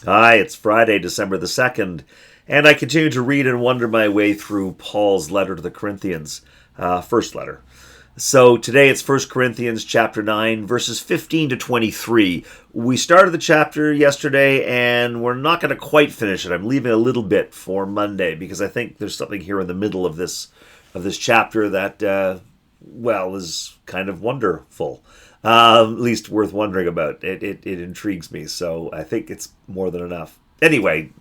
Hi, it's Friday, December the 2nd, and I continue to read and wonder my way through Paul's letter to the Corinthians, first letter. So today it's First Corinthians chapter 9, verses 15 to 23. We started the chapter yesterday, and we're not going to quite finish it. I'm leaving a little bit for Monday because I think there's something here in the middle of this chapter that, is kind of wonderful. At least worth wondering about. It intrigues me, so I think it's more than enough. Anyway,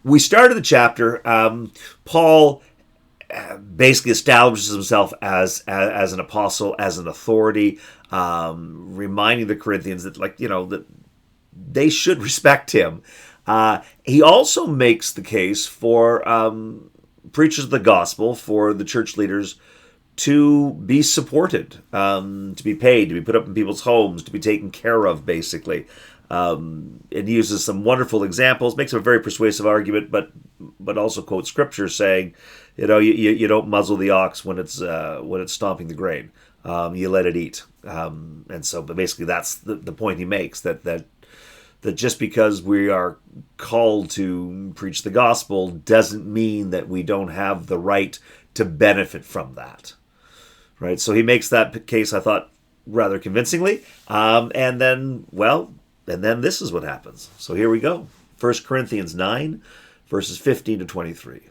we started the chapter. Paul basically establishes himself as an apostle, as an authority, reminding the Corinthians that, that they should respect him. He also makes the case for preachers of the gospel, for the church leaders to be supported, to be paid, to be put up in people's homes, to be taken care of, basically. It uses some wonderful examples, makes a very persuasive argument, but also quotes scripture saying, you don't muzzle the ox when it's stomping the grain. You let it eat. But basically that's the point he makes, that just because we are called to preach the gospel doesn't mean that we don't have the right to benefit from that. Right, so he makes that case, I thought, rather convincingly, and then this is what happens. So here we go. 1 Corinthians 9, verses 15 to 23.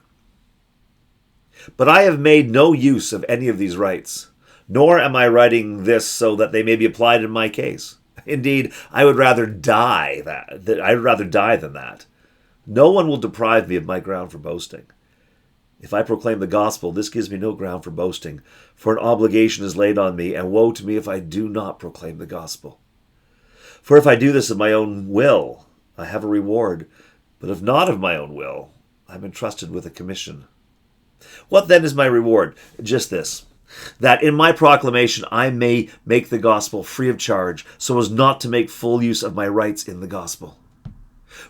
But I have made no use of any of these rights, nor am I writing this so that they may be applied in my case. Indeed, I would rather die than that. No one will deprive me of my ground for boasting. If I proclaim the gospel, this gives me no ground for boasting, for an obligation is laid on me, and woe to me if I do not proclaim the gospel. For if I do this of my own will, I have a reward, but if not of my own will, I am entrusted with a commission. What then is my reward? Just this, that in my proclamation I may make the gospel free of charge, so as not to make full use of my rights in the gospel.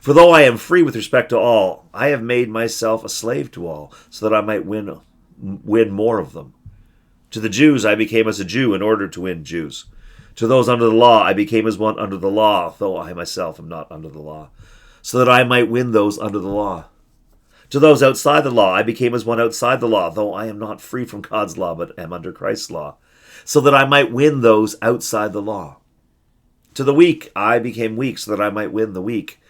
For though I am free with respect to all, I have made myself a slave to all, so that I might win more of them. To the Jews I became as a Jew in order to win Jews. To those under the law I became as one under the law, though I myself am not under the law, so that I might win those under the law. To those outside the law I became as one outside the law, though I am not free from God's law, but am under Christ's law, so that I might win those outside the law. To the weak I became weak, so that I might win the weak.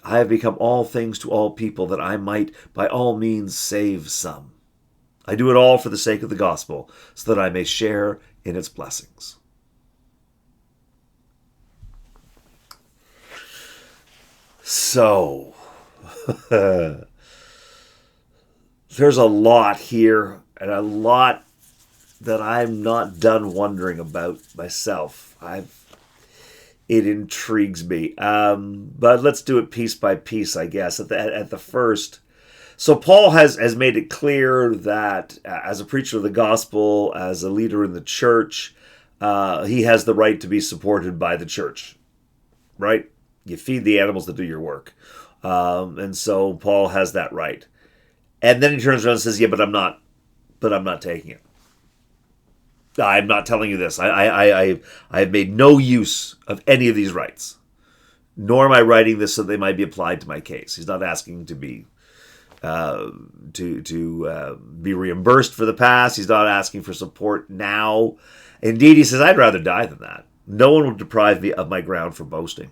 I have become all things to all people, that I might by all means save some. I do it all for the sake of the gospel, so that I may share in its blessings. So, there's a lot here, and a lot that I'm not done wondering about myself. It intrigues me. But let's do it piece by piece, I guess, at the first. So Paul has made it clear that as a preacher of the gospel, as a leader in the church, he has the right to be supported by the church, right? You feed the animals that do your work. And so Paul has that right. And then he turns around and says, yeah, but I'm not taking it. I'm not telling you this. I have made no use of any of these rights, nor am I writing this so they might be applied to my case. He's not asking to be be reimbursed for the past. He's not asking for support now. Indeed, he says, I'd rather die than that. No one will deprive me of my ground for boasting.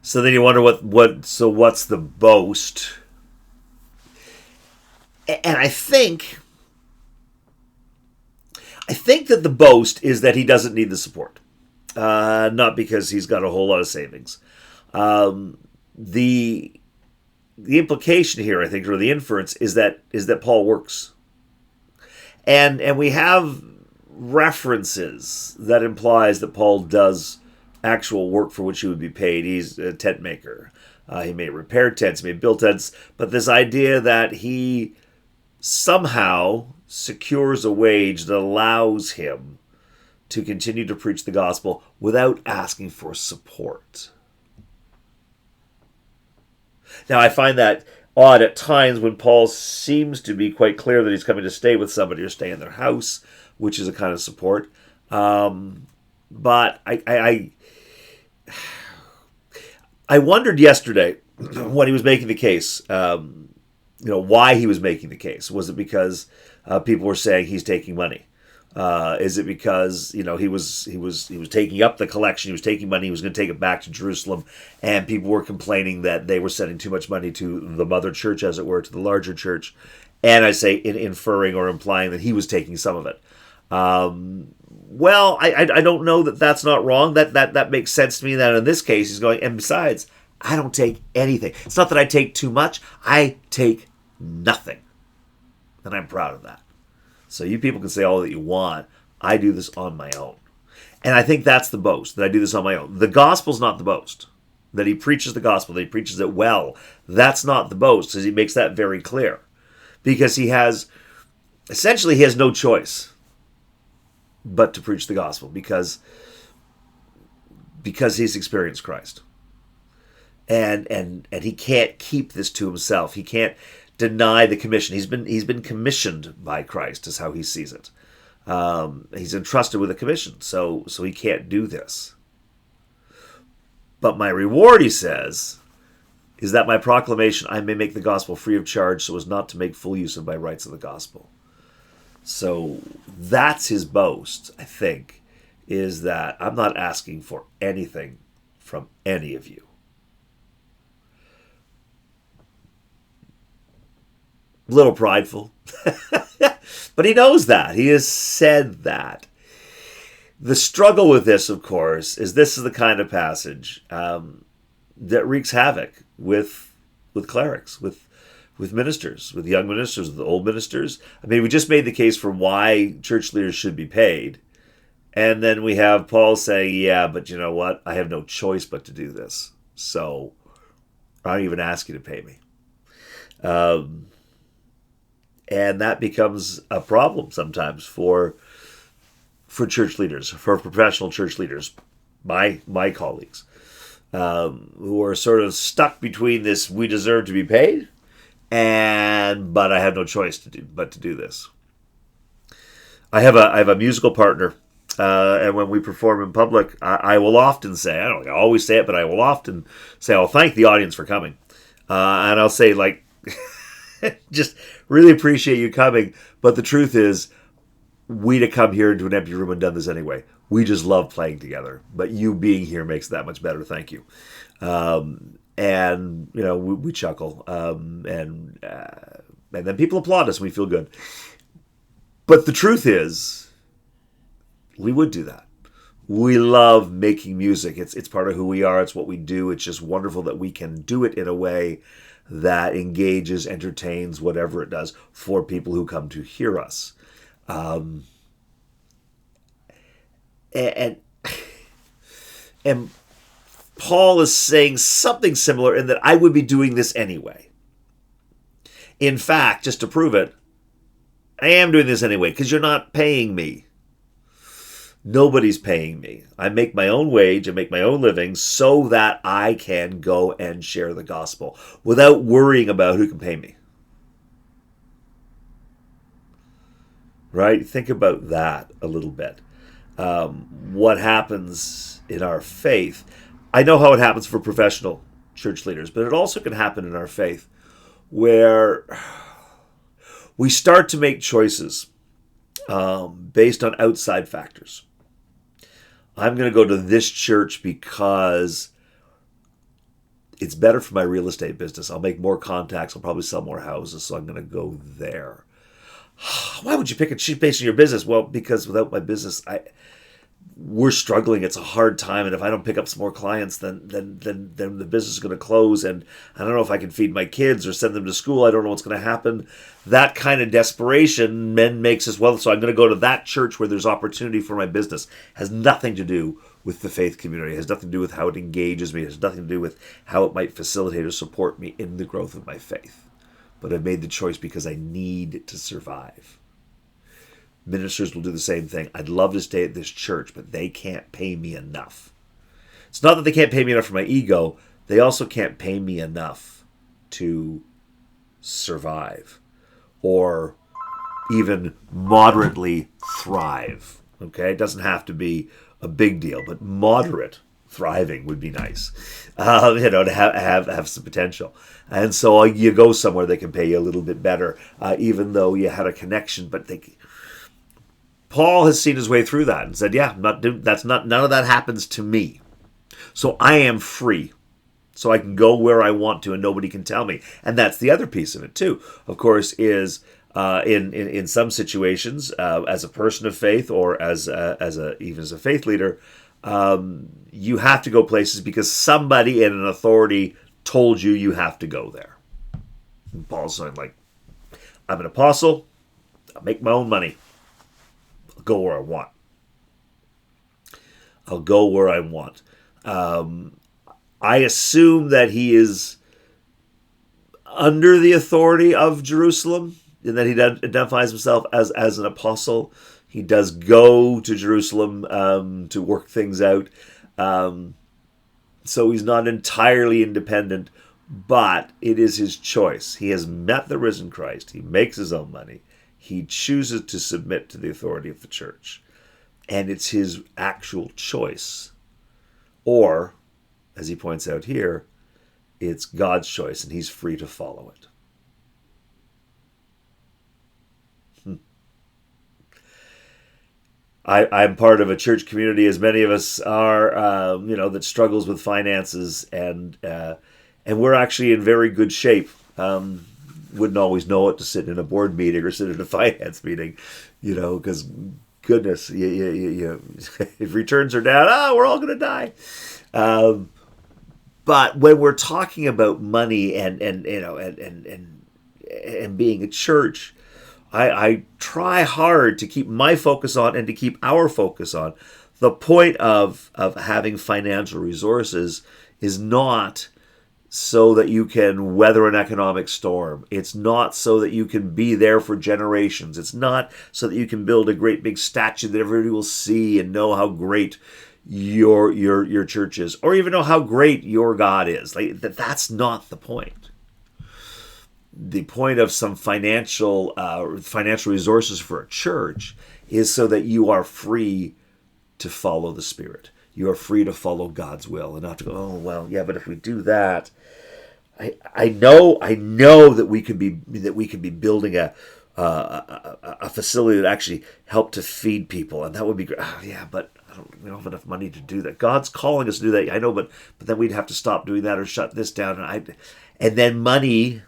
So then you wonder what's the boast? And I think that the boast is that he doesn't need the support, not because he's got a whole lot of savings. The implication here, I think, or the inference is that Paul works, and we have references that implies that Paul does actual work for which he would be paid. He's a tent maker. He may repair tents, he may build tents, but this idea that he somehow secures a wage that allows him to continue to preach the gospel without asking for support. Now, I find that odd at times when Paul seems to be quite clear that he's coming to stay with somebody or stay in their house, which is a kind of support. But I wondered yesterday when he was making the case, why he was making the case. Was it because people were saying he's taking money? Is it because he was taking up the collection, he was taking money, he was going to take it back to Jerusalem, and people were complaining that they were sending too much money to the mother church, as it were, to the larger church, and I say inferring or implying that he was taking some of it. Well, I don't know that that's not wrong. That makes sense to me. That in this case he's going, and besides, I don't take anything. It's not that I take too much. I take nothing, and I'm proud of that. So you people can say all that you want. I do this on my own. And I think that's the boast, that I do this on my own. The gospel's not the boast. That he preaches the gospel, that he preaches it well. That's not the boast, as he makes that very clear. Because he has no choice but to preach the gospel because he's experienced Christ. And he can't keep this to himself. He can't deny the commission. He's been commissioned by Christ, is how he sees it. He's entrusted with a commission, so he can't do this. But my reward, he says, is that my proclamation I may make the gospel free of charge, so as not to make full use of my rights of the gospel. So that's his boast, I think, is that I'm not asking for anything from any of you. A little prideful. But he knows that. He has said that. The struggle with this, of course, is this is the kind of passage that wreaks havoc with clerics, with ministers, with young ministers, with old ministers. I mean, we just made the case for why church leaders should be paid. And then we have Paul saying, yeah, but you know what? I have no choice but to do this. So I don't even ask you to pay me. And that becomes a problem sometimes for church leaders, for professional church leaders, my colleagues, who are sort of stuck between this: we deserve to be paid, but I have no choice to do this. I have a musical partner, and when we perform in public, I will often say, I don't always say it, but I will often say, I'll thank the audience for coming, and I'll say, like, just really appreciate you coming. But the truth is, we'd have come here into an empty room and done this anyway. We just love playing together. But you being here makes it that much better. Thank you. And, we chuckle. And then people applaud us and we feel good. But the truth is, we would do that. We love making music. It's part of who we are. It's what we do. It's just wonderful that we can do it in a way that engages, entertains, whatever it does, for people who come to hear us. And Paul is saying something similar in that I would be doing this anyway. In fact, just to prove it, I am doing this anyway because you're not paying me. Nobody's paying me. I make my own wage, I make my own living so that I can go and share the gospel without worrying about who can pay me. Right? Think about that a little bit. What happens in our faith. I know how it happens for professional church leaders, but it also can happen in our faith where we start to make choices based on outside factors. I'm going to go to this church because it's better for my real estate business. I'll make more contacts. I'll probably sell more houses, so I'm going to go there. Why would you pick a cheap base in your business? Well, because without my business, we're struggling. It's a hard time, and if I don't pick up some more clients, then the business is going to close, and I don't know if I can feed my kids or send them to school. I don't know what's going to happen. That kind of desperation then makes us, well, so I'm going to go to that church where there's opportunity for my business. It has nothing to do with the faith community. It has nothing to do with how it engages me. It has nothing to do with how it might facilitate or support me in the growth of my faith. But I've made the choice because I need to survive. Ministers will do the same thing. I'd love to stay at this church, but they can't pay me enough. It's not that they can't pay me enough for my ego. They also can't pay me enough to survive or even moderately thrive. Okay? It doesn't have to be a big deal, but moderate thriving would be nice, to have some potential. And so you go somewhere that can pay you a little bit better, even though you had a connection. But Paul has seen his way through that and said, "Yeah, none of that happens to me. So I am free. So I can go where I want to, and nobody can tell me." And that's the other piece of it too. Of course, is in some situations, as a person of faith or even as a faith leader, you have to go places because somebody in an authority told you have to go there. And Paul's saying, like, I'm an apostle. I'll make my own money. I'll go where I want. I'll go where I want. I assume that he is under the authority of Jerusalem, and that he identifies himself as an apostle. He does go to Jerusalem to work things out. So he's not entirely independent, but it is his choice. He has met the risen Christ. He makes his own money. He chooses to submit to the authority of the church. And it's his actual choice. Or, as he points out here, it's God's choice, and he's free to follow it. I'm part of a church community, as many of us are, that struggles with finances, and we're actually in very good shape. Wouldn't always know it to sit in a board meeting or sit in a finance meeting, because goodness, if returns are down, we're all going to die. But when we're talking about money and being a church, I try hard to keep my focus on, and to keep our focus on, the point of having financial resources is not so that you can weather an economic storm. It's not so that you can be there for generations. It's not so that you can build a great big statue that everybody will see and know how great your church is, or even know how great your God is. That's not the point. The point of some financial resources for a church is so that you are free to follow the Spirit. You are free to follow God's will, and not to go, but if we do that, I know that we could be building a facility that actually helped to feed people, and that would be great. But we don't have enough money to do that. God's calling us to do that. I know, but then we'd have to stop doing that or shut this down, and then money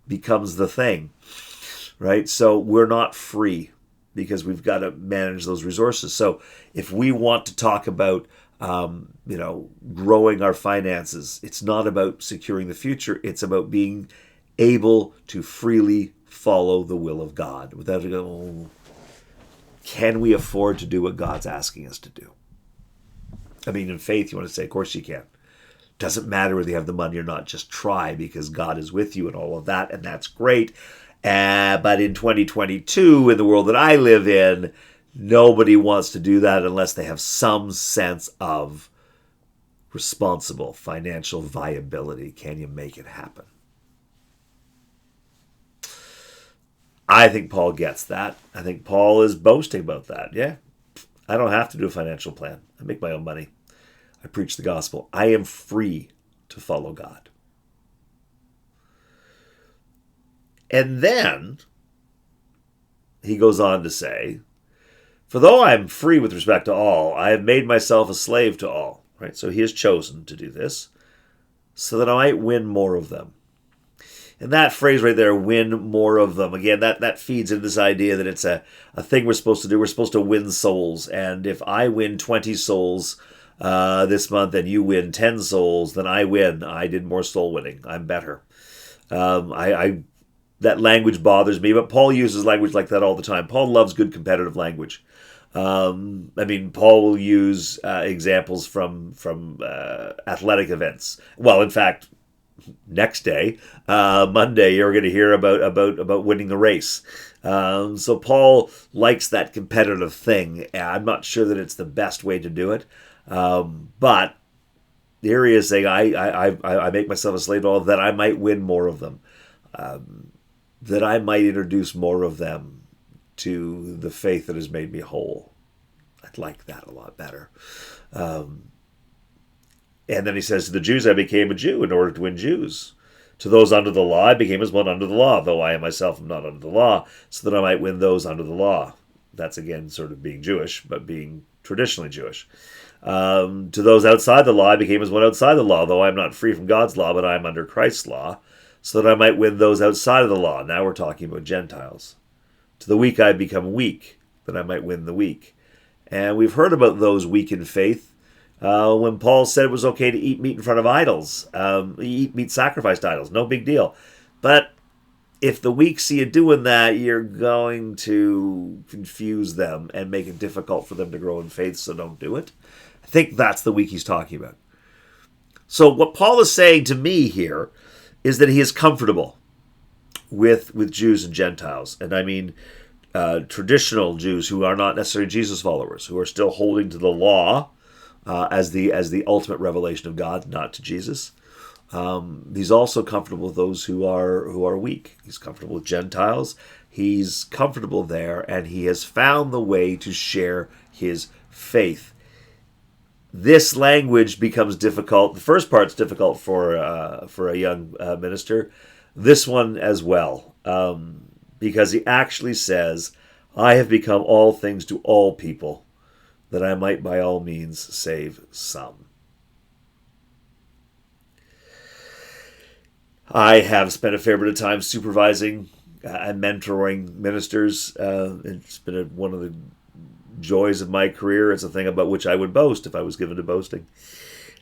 becomes the thing, right? So we're not free because we've got to manage those resources. So if we want to talk about, growing our finances, it's not about securing the future. It's about being able to freely follow the will of God without can we afford to do what God's asking us to do? I mean, in faith, you want to say, of course you can. Doesn't matter whether you have the money or not. Just try, because God is with you and all of that, and that's great. But in 2022, in the world that I live in, nobody wants to do that unless they have some sense of responsible financial viability. Can you make it happen? I think Paul gets that. I think Paul is boasting about that. Yeah, I don't have to do a financial plan. I make my own money. I preach the gospel. I am free to follow God. And then he goes on to say, for though I am free with respect to all, I have made myself a slave to all. Right? So he has chosen to do this so that I might win more of them. And that phrase right there, win more of them, again, that feeds into this idea that it's a thing we're supposed to do. We're supposed to win souls. And if I win 20 souls this month and you win 10 souls, then I win. I did more soul winning. I'm better. That language bothers me, but Paul uses language like that all the time. Paul loves good competitive language. Paul will use examples from athletic events. Well, in fact, next day, Monday, you're going to hear about winning the race. So Paul likes that competitive thing. I'm not sure that it's the best way to do it, but here he is saying, I make myself a slave to all, that I might win more of them, that I might introduce more of them to the faith that has made me whole. I'd like that a lot better. And then he says, to the Jews I became a Jew in order to win Jews. To those under the law I became as one under the law, though I myself am not under the law, so that I might win those under the law. That's again sort of being Jewish, but being traditionally Jewish. To those outside the law I became as one outside the law, though I am not free from God's law, but I am under Christ's law, so that I might win those outside of the law. Now we're talking about Gentiles. To the weak I become weak, that I might win the weak. And we've heard about those weak in faith when Paul said it was okay to eat meat in front of idols, eat meat sacrificed to idols, no big deal. But if the weak see you doing that, you're going to confuse them and make it difficult for them to grow in faith, so don't do it. I think that's the weak he's talking about. So what Paul is saying to me here is that he is comfortable with Jews and Gentiles. And I mean traditional Jews who are not necessarily Jesus followers, who are still holding to the law as the ultimate revelation of God, not to Jesus. He's also comfortable with those who are weak. He's comfortable with Gentiles. He's comfortable there, and he has found the way to share his faith. This language becomes difficult. The first part's difficult for a young minister. This one as well, because he actually says, I have become all things to all people, that I might by all means save some. I have spent a fair bit of time supervising and mentoring ministers. It's been one of the joys of my career. It's a thing about which I would boast if I was given to boasting.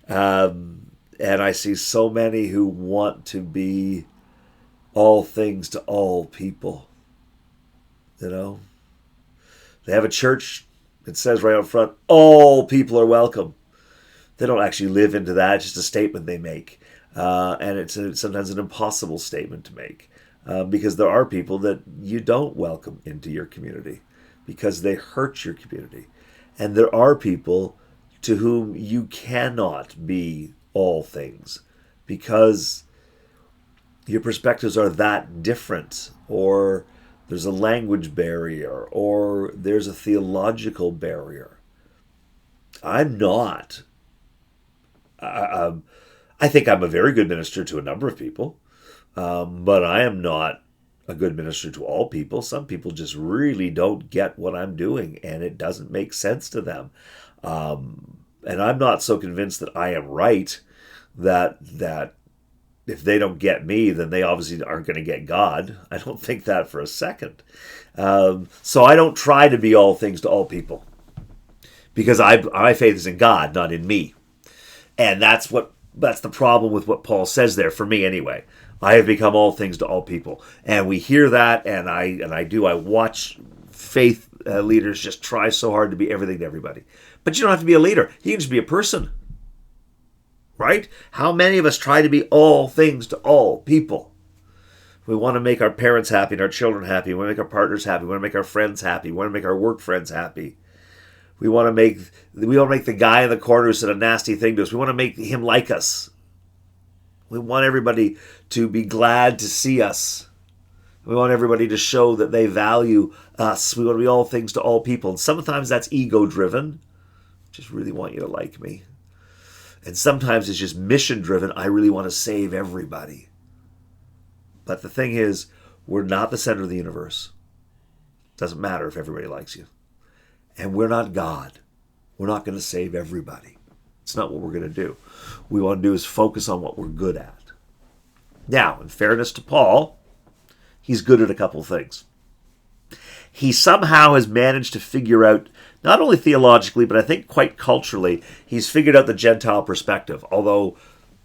And I see so many who want to be all things to all people. You know, they have a church. It says right out front, all people are welcome. They don't actually live into that. It's just a statement they make. And it's sometimes an impossible statement to make because there are people that you don't welcome into your community because they hurt your community. And there are people to whom you cannot be all things because your perspectives are that different, or there's a language barrier, or there's a theological barrier. I'm not. I think I'm a very good minister to a number of people, but I am not a good minister to all people. Some people just really don't get what I'm doing, and it doesn't make sense to them. And I'm not so convinced that I am right, that if they don't get me, then they obviously aren't going to get God. I don't think that for a second. So I don't try to be all things to all people, because my faith is in God, not in me. And that's the problem with what Paul says there, for me anyway. I have become all things to all people. And we hear that, and I watch faith leaders just try so hard to be everything to everybody. But you don't have to be a leader. You can just be a person. Right? How many of us try to be all things to all people? We want to make our parents happy and our children happy. We want to make our partners happy. We want to make our friends happy. We want to make our work friends happy. We want to make the guy in the corner who said a nasty thing to us, we want to make him like us. We want everybody to be glad to see us. We want everybody to show that they value us. We want to be all things to all people. And sometimes that's ego-driven. Just really want you to like me. And sometimes it's just mission-driven. I really want to save everybody. But the thing is, we're not the center of the universe. It doesn't matter if everybody likes you. And we're not God. We're not going to save everybody. It's not what we're going to do. What we want to do is focus on what we're good at. Now, in fairness to Paul, he's good at a couple of things. He somehow has managed to figure out, not only theologically, but I think quite culturally, he's figured out the Gentile perspective, although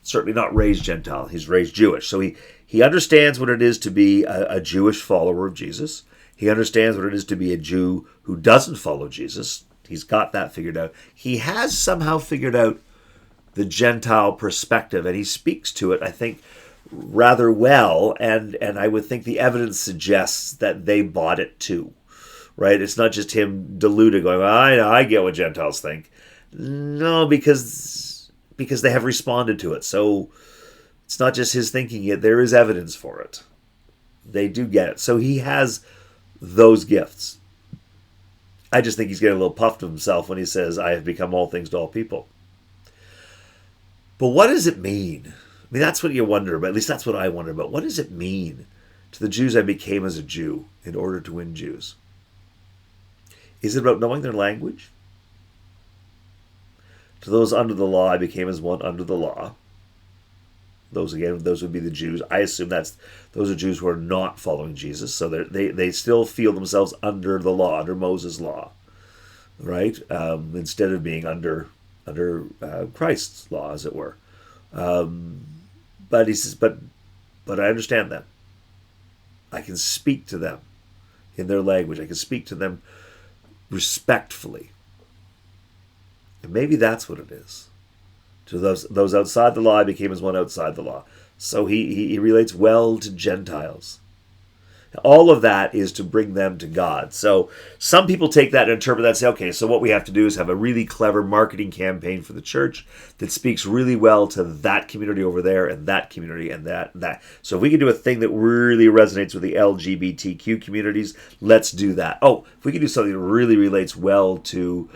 certainly not raised Gentile. He's raised Jewish. So he understands what it is to be a Jewish follower of Jesus. He understands what it is to be a Jew who doesn't follow Jesus. He's got that figured out. He has somehow figured out the Gentile perspective, and he speaks to it, I think, rather well, and I would think the evidence suggests that they bought it too. Right? It's not just him deluded, going, I get what Gentiles think. No, because they have responded to it. So it's not just his thinking it. There is evidence for it. They do get it. So he has those gifts. I just think he's getting a little puffed of himself when he says, I have become all things to all people. But what does it mean? I mean, that's what you wonder about. At least that's what I wonder about. What does it mean to the Jews I became as a Jew in order to win Jews? Is it about knowing their language? To those under the law, I became as one under the law. Those would be the Jews. I assume those are Jews who are not following Jesus, so they still feel themselves under the law, under Moses' law, right? Instead of being under Christ's law, as it were. But he says, but I understand them. I can speak to them in their language. I can speak to them respectfully. And maybe that's what it is. To those outside the law, I became as one outside the law. So he relates well to Gentiles. All of that is to bring them to God. So some people take that and interpret that and say, okay, so what we have to do is have a really clever marketing campaign for the church that speaks really well to that community over there and that community and that. So if we can do a thing that really resonates with the LGBTQ communities, let's do that. Oh, if we can do something that really relates well to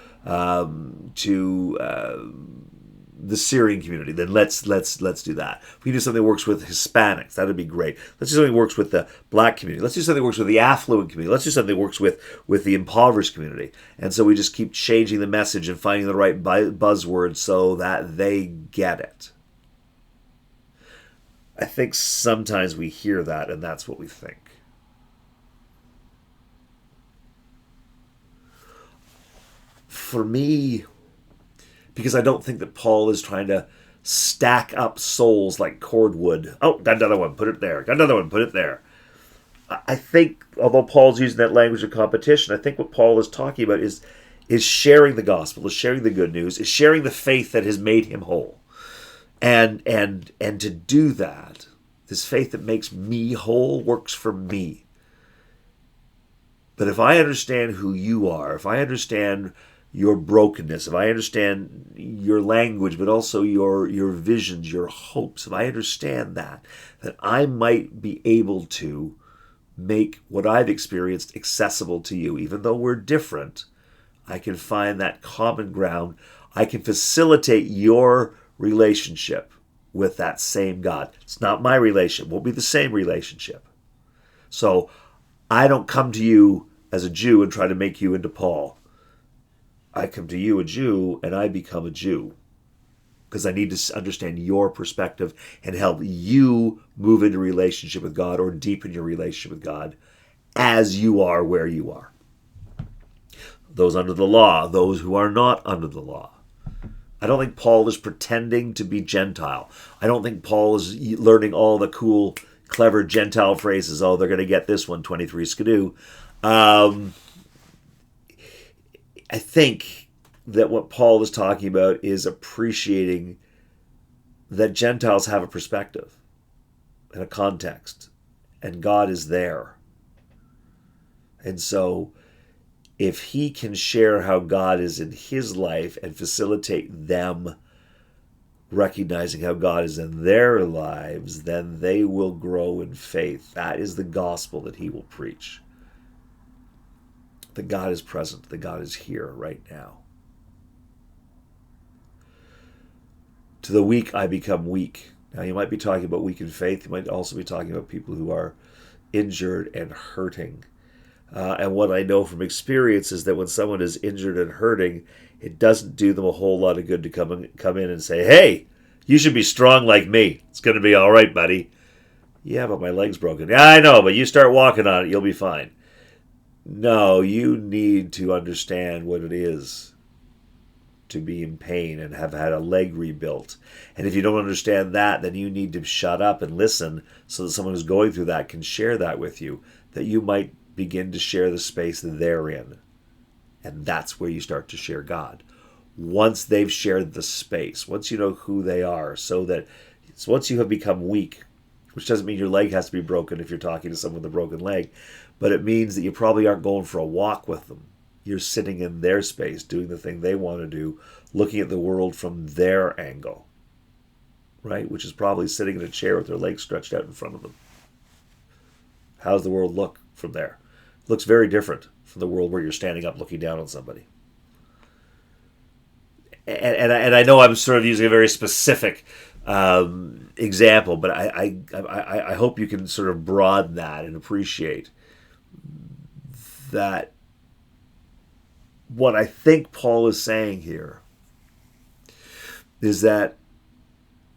the Syrian community, then let's do that. If we do something that works with Hispanics, that'd be great. Let's do something that works with the black community. Let's do something that works with the affluent community. Let's do something that works with the impoverished community. And so we just keep changing the message and finding the right buzzwords so that they get it. I think sometimes we hear that and that's what we think. For me, because I don't think that Paul is trying to stack up souls like cordwood. Oh, got another one, put it there. Got another one, put it there. I think, although Paul's using that language of competition, I think what Paul is talking about is sharing the gospel, is sharing the good news, is sharing the faith that has made him whole. And to do that, this faith that makes me whole works for me. But if I understand who you are, if I understand your brokenness, if I understand your language, but also your visions, your hopes, if I understand that I might be able to make what I've experienced accessible to you. Even though we're different, I can find that common ground. I can facilitate your relationship with that same God. It's not my relationship. It won't be the same relationship. So I don't come to you as a Jew and try to make you into Paul. I come to you, a Jew, and I become a Jew because I need to understand your perspective and help you move into relationship with God or deepen your relationship with God as you are where you are. Those under the law, those who are not under the law. I don't think Paul is pretending to be Gentile. I don't think Paul is learning all the cool, clever Gentile phrases. Oh, they're going to get this one, 23 skidoo. I think that what Paul is talking about is appreciating that Gentiles have a perspective and a context, and God is there. And so if he can share how God is in his life and facilitate them recognizing how God is in their lives, then they will grow in faith. That is the gospel that he will preach. That God is present, that God is here right now. To the weak, I become weak. Now, you might be talking about weak in faith. You might also be talking about people who are injured and hurting. And what I know from experience is that when someone is injured and hurting, it doesn't do them a whole lot of good to come in and say, hey, you should be strong like me. It's going to be all right, buddy. Yeah, but my leg's broken. Yeah, I know, but you start walking on it, you'll be fine. No, you need to understand what it is to be in pain and have had a leg rebuilt. And if you don't understand that, then you need to shut up and listen so that someone who's going through that can share that with you, that you might begin to share the space that they're in. And that's where you start to share God. Once they've shared the space, once you know who they are, so once you have become weak, which doesn't mean your leg has to be broken if you're talking to someone with a broken leg, but it means that you probably aren't going for a walk with them. You're sitting in their space, doing the thing they want to do, looking at the world from their angle, right? Which is probably sitting in a chair with their legs stretched out in front of them. How does the world look from there? It looks very different from the world where you're standing up looking down on somebody. and I know I'm sort of using a very specific example, but I hope you can sort of broaden that and appreciate that what I think Paul is saying here is that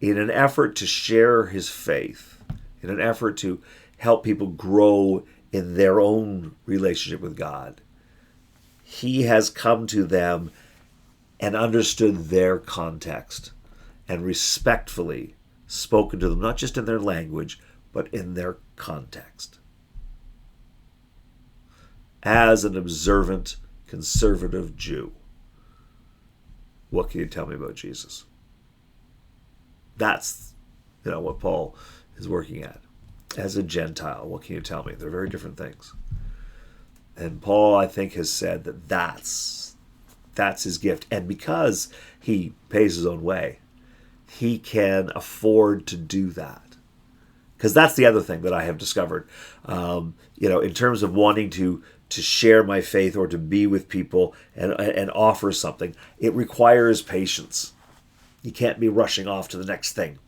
in an effort to share his faith, in an effort to help people grow in their own relationship with God, he has come to them and understood their context and respectfully spoken to them, not just in their language, but in their context. As an observant, conservative Jew, what can you tell me about Jesus? That's, what Paul is working at. As a Gentile, what can you tell me? They're very different things. And Paul, I think, has said that that's his gift. And because he pays his own way, he can afford to do that. Because that's the other thing that I have discovered. In terms of wanting to share my faith or to be with people and offer something, it requires patience. You can't be rushing off to the next thing.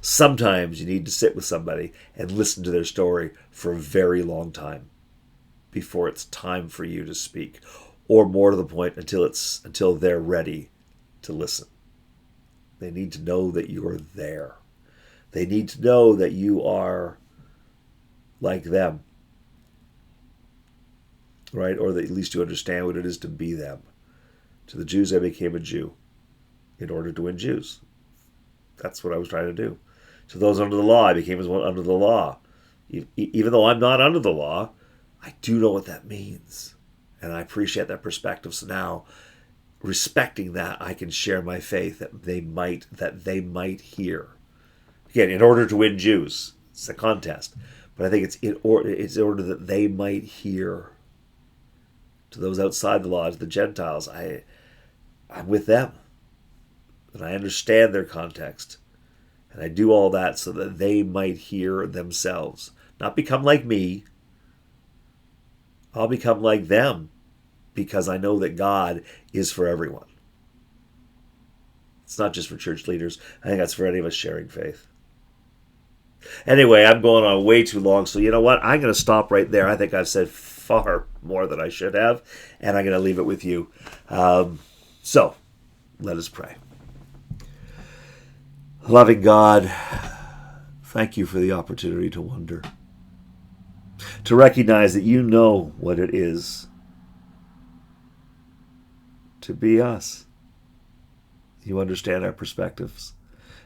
Sometimes you need to sit with somebody and listen to their story for a very long time before it's time for you to speak, or more to the point, until they're ready to listen. They need to know that you are there. They need to know that you are like them, right? Or that at least you understand what it is to be them. To the Jews, I became a Jew in order to win Jews. That's what I was trying to do. To those under the law, I became as one under the law. Even though I'm not under the law, I do know what that means. And I appreciate that perspective. So now, respecting that, I can share my faith that they might hear. Again, in order to win Jews. It's a contest. But I think it's in order that they might hear. To those outside the law, to the Gentiles, I'm with them. And I understand their context. And I do all that so that they might hear themselves. Not become like me. I'll become like them because I know that God is for everyone. It's not just for church leaders. I think that's for any of us sharing faith. Anyway, I'm going on way too long, so you know what? I'm going to stop right there. I think I've said far more than I should have, and I'm going to leave it with you. So, let us pray. Loving God, thank you for the opportunity to wonder, to recognize that you know what it is to be us. You understand our perspectives.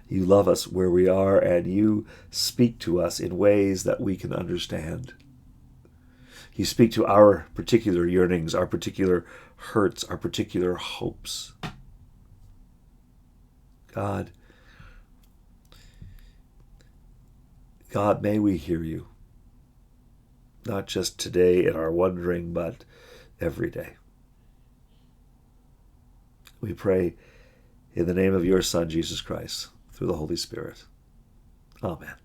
You love us where we are, and you speak to us in ways that we can understand. You speak to our particular yearnings, our particular hurts, our particular hopes. God, may we hear you, not just today in our wondering, but every day. We pray in the name of your Son, Jesus Christ, through the Holy Spirit. Amen.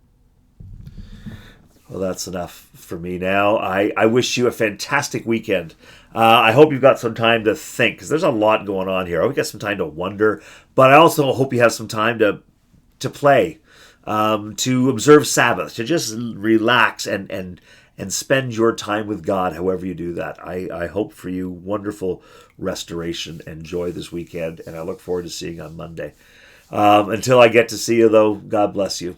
Well, that's enough for me now. I wish you a fantastic weekend. I hope you've got some time to think, because there's a lot going on here. I hope you got some time to wonder, but I also hope you have some time to play, to observe Sabbath, to just relax and spend your time with God, however you do that. I hope for you wonderful restoration and joy this weekend, and I look forward to seeing you on Monday. Until I get to see you, though, God bless you.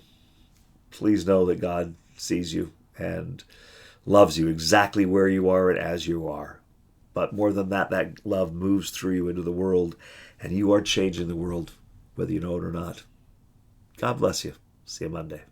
Please know that God sees you and loves you exactly where you are and as you are. But more than that, that love moves through you into the world, and you are changing the world, whether you know it or not. God bless you. See you Monday.